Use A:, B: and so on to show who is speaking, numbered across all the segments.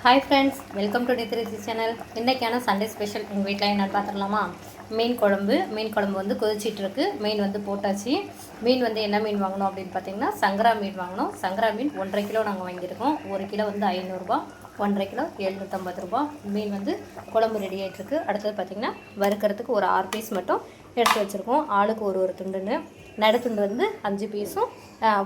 A: Hi friends, welcome to டி3சி channel. இன்றைக்கான Sunday special எங்கள் வீட்டில் என்னென்னு பார்த்துக்கலாமா? மீன் குழம்பு வந்து கொதிச்சிட்ருக்கு. மீன் வந்து போட்டாச்சு. மீன் வந்து என்ன மீன் வாங்கினோம் அப்படின்னு பார்த்தீங்கன்னா சங்கரா மீன் வாங்கினோம். சங்கரா மீன் 1.5 கிலோ நாங்கள் வாங்கியிருக்கோம். 1 கிலோ வந்து 500 ரூபா, 1.5 கிலோ 750 ரூபா. மீன் வந்து குழம்பு ரெடி ஆகிட்டுருக்கு. அடுத்தது பார்த்திங்கன்னா வறுக்கிறதுக்கு ஒரு 6 பீஸ் மட்டும் எடுத்து வச்சுருக்கோம். ஆளுக்கு ஒரு துண்டுன்னு. நடுத்துண்டு வந்து 5 பீஸும்,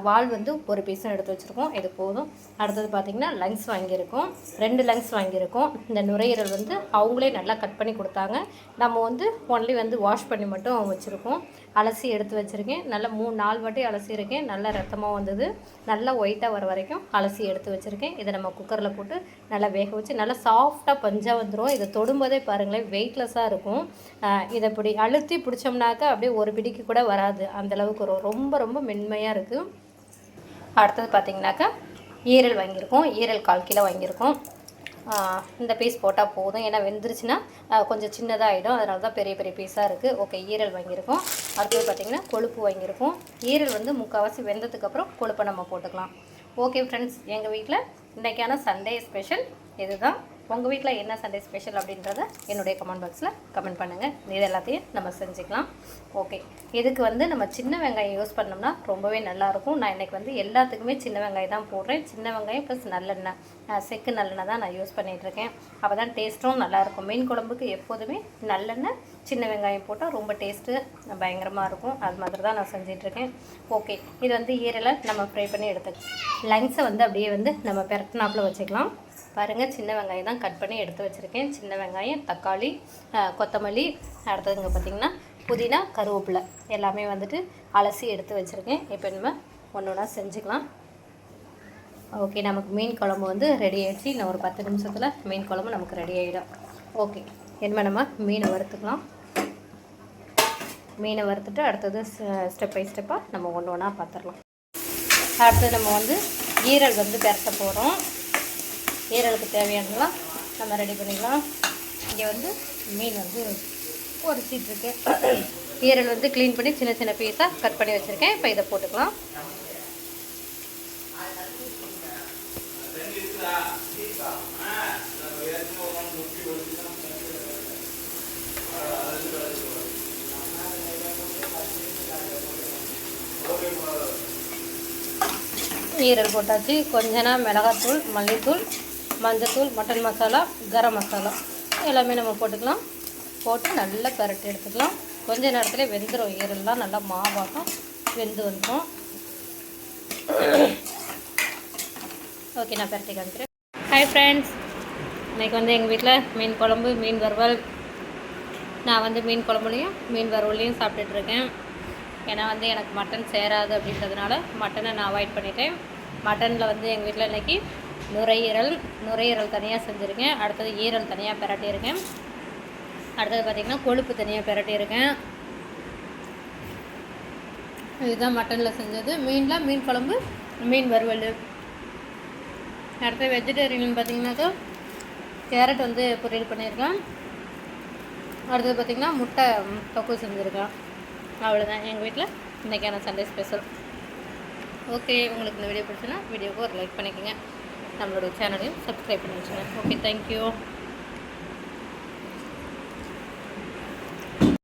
A: வால் வந்து 1 பீஸும் எடுத்து வச்சுருக்கோம். இது போதும். அடுத்தது பார்த்திங்கன்னா லங்ஸ் வாங்கியிருக்கோம். 2 லங்ஸ் வாங்கியிருக்கோம். இந்த நுரையீரல் வந்து அவங்களே நல்லா கட் பண்ணி கொடுத்தாங்க. நம்ம வந்து ஒன்லி வந்து வாஷ் பண்ணி மட்டும் வச்சுருக்கோம். அலசி எடுத்து வச்சுருக்கேன். நல்லா 3-4 வாட்டி அலசியிருக்கேன். நல்லா ரத்தமாக வந்தது. நல்லா ஒயிட்டாக வர வரைக்கும் அலசி எடுத்து வச்சுருக்கேன். இதை நம்ம குக்கரில் போட்டு நல்லா வேக வச்சு நல்லா சாஃப்டாக பஞ்சாக வந்துடும். இதை தொடும்போதே பாருங்களேன், வெயிட்லெஸ்ஸாக இருக்கும். இதை இப்படி அழுத்தி பிடிச்சோம்னாக்கா அப்படியே ஒரு பிடிக்கு கூட வராது. அந்தளவுக்கு ரொம்ப ரொம்ப மென்மையாக இருக்குது. அடுத்தது பார்த்திங்கனாக்கா ஈரல் வாங்கியிருக்கோம். ஈரல் 1/4 கிலோ வாங்கியிருக்கோம். இந்த பீஸ் போட்டால் போதும், ஏன்னா வெந்துருச்சுன்னா கொஞ்சம் சின்னதாகிடும். அதனால தான் பெரிய பெரிய பீஸாக இருக்குது. ஓகே, ஈரல் வாங்கியிருக்கோம். அடுத்தது பார்த்திங்கன்னா கொழுப்பு வாங்கியிருக்கோம். ஈரல் வந்து முக்கால்வாசி வெந்ததுக்கப்புறம் கொழுப்பை நம்ம போட்டுக்கலாம். ஓகே ஃப்ரெண்ட்ஸ், எங்கள் வீட்டில் இன்றைக்கான சண்டே ஸ்பெஷல் இதுதான். உங்கள் வீட்டில் என்ன சண்டே ஸ்பெஷல் அப்படின்றத என்னுடைய கமெண்ட் பாக்ஸில் கமெண்ட் பண்ணுங்கள். இது எல்லாத்தையும் நம்ம செஞ்சுக்கலாம். ஓகே, இதுக்கு வந்து நம்ம சின்ன வெங்காயம் யூஸ் பண்ணோம்னா ரொம்பவே நல்லாயிருக்கும். நான் இன்றைக்கி வந்து எல்லாத்துக்குமே சின்ன வெங்காயம் தான் போடுறேன். சின்ன வெங்காயம் ப்ளஸ் நல்லெண்ணெய், செக்கு நல்லெண்ணெய் தான் நான் யூஸ் பண்ணிகிட்ருக்கேன். அப்போ தான் டேஸ்ட்டும் நல்லாயிருக்கும். மீன் குழம்புக்கு எப்போதுமே நல்லெண்ணெய், சின்ன வெங்காயம் போட்டால் ரொம்ப டேஸ்ட்டு பயங்கரமாக இருக்கும். அது மாதிரி தான் நான் செஞ்சிட்ருக்கேன். ஓகே, இது வந்து ஈரலை நம்ம ஃப்ரை பண்ணி எடுத்துக்கலாம். லங்ஸை வந்து அப்படியே வந்து நம்ம பெரட்டினாப்பில் வச்சுக்கலாம். பாருங்கள், சின்ன வெங்காயம் தான் கட் பண்ணி எடுத்து வச்சுருக்கேன். சின்ன வெங்காயம், தக்காளி, கொத்தமல்லி, அடுத்ததுங்க பார்த்திங்கன்னா புதினா, கருவேப்பிலை எல்லாமே வந்துட்டு அலசி எடுத்து வச்சுருக்கேன். இப்போ நம்ம ஒன்று ஒன்றா செஞ்சுக்கலாம். ஓகே, நமக்கு மீன் குழம்பு வந்து ரெடி ஆகிடுச்சு. இன்னும் ஒரு 10 நிமிஷத்தில் மீன் குழம்பு நமக்கு ரெடி ஆகிடும். ஓகே, இனிமேல் நம்ம மீனை வறுத்துக்கலாம். மீனை வறுத்துட்டு அடுத்தது ஸ்டெப் பை ஸ்டெப்பாக நம்ம ஒன்று ஒன்றா பார்த்துடலாம். அடுத்தது நம்ம வந்து ஈரல் வந்து பெரட்ட போகிறோம். ஈரலுக்கு தேவையானதெல்லாம் நம்ம ரெடி பண்ணிக்கலாம். இங்கே வந்து மீன் வந்து பொரிச்சிட்ருக்கேன். ஈரல் வந்து க்ளீன் பண்ணி சின்ன சின்ன பீஸாக கட் பண்ணி வச்சுருக்கேன். இப்போ இதை போட்டுக்கலாம். ஈரல் போட்டாச்சு. கொஞ்சனா மிளகாத்தூள், மல்லித்தூள், மஞ்சத்தூள், மட்டன் மசாலா, கரம் மசாலா எல்லாமே நம்ம போட்டுக்கலாம். போட்டு நல்லா பரட்டி எடுத்துக்கலாம். கொஞ்ச நேரத்தில் வெந்துடும். ஈரல்லாம் நல்லா மாவாட்டம் வெந்து வந்துடும். ஓகே, நான் பரட்டி காமிக்கிறேன். ஹாய் ஃப்ரெண்ட்ஸ், இன்றைக்கி வந்து எங்கள் வீட்டில் மீன் குழம்பு, மீன் வறுவல். நான் வந்து மீன் குழம்புலையும் மீன் வறுவலையும் சாப்பிட்டுட்ருக்கேன். ஏன்னா வந்து எனக்கு மட்டன் சேராது அப்படின்றதுனால மட்டனை நான் அவாய்ட் பண்ணிட்டேன். மட்டனில் வந்து எங்கள் வீட்டில் இன்றைக்கி நுரையீரல் தனியாக செஞ்சுருக்கேன். அடுத்தது ஈரல் தனியாக பிரட்டியிருக்கேன். அடுத்தது பார்த்திங்கன்னா கொழுப்பு தனியாக பிரட்டியிருக்கேன். இதுதான் மட்டனில் செஞ்சது. மீனில் மீன் குழம்பு, மீன் வறுவல். அடுத்தது வெஜிடேரியன் பார்த்திங்கனாக்கா கேரட் வந்து பொரியல் பண்ணியிருக்கேன். அடுத்தது பார்த்திங்கன்னா முட்டை தொக்கு செஞ்சுருக்கேன். அவ்வளோதான் எங்கள் வீட்டில் இன்றைக்கான சண்டே ஸ்பெஷல். ஓகே, உங்களுக்கு இந்த வீடியோ பிடிச்சுன்னா வீடியோவுக்கு ஒரு லைக் பண்ணிக்கோங்க. நம்மளுடைய சேனலையும் சப்ஸ்கிரைப் பண்ணி வச்சுங்க. Okay, thank you.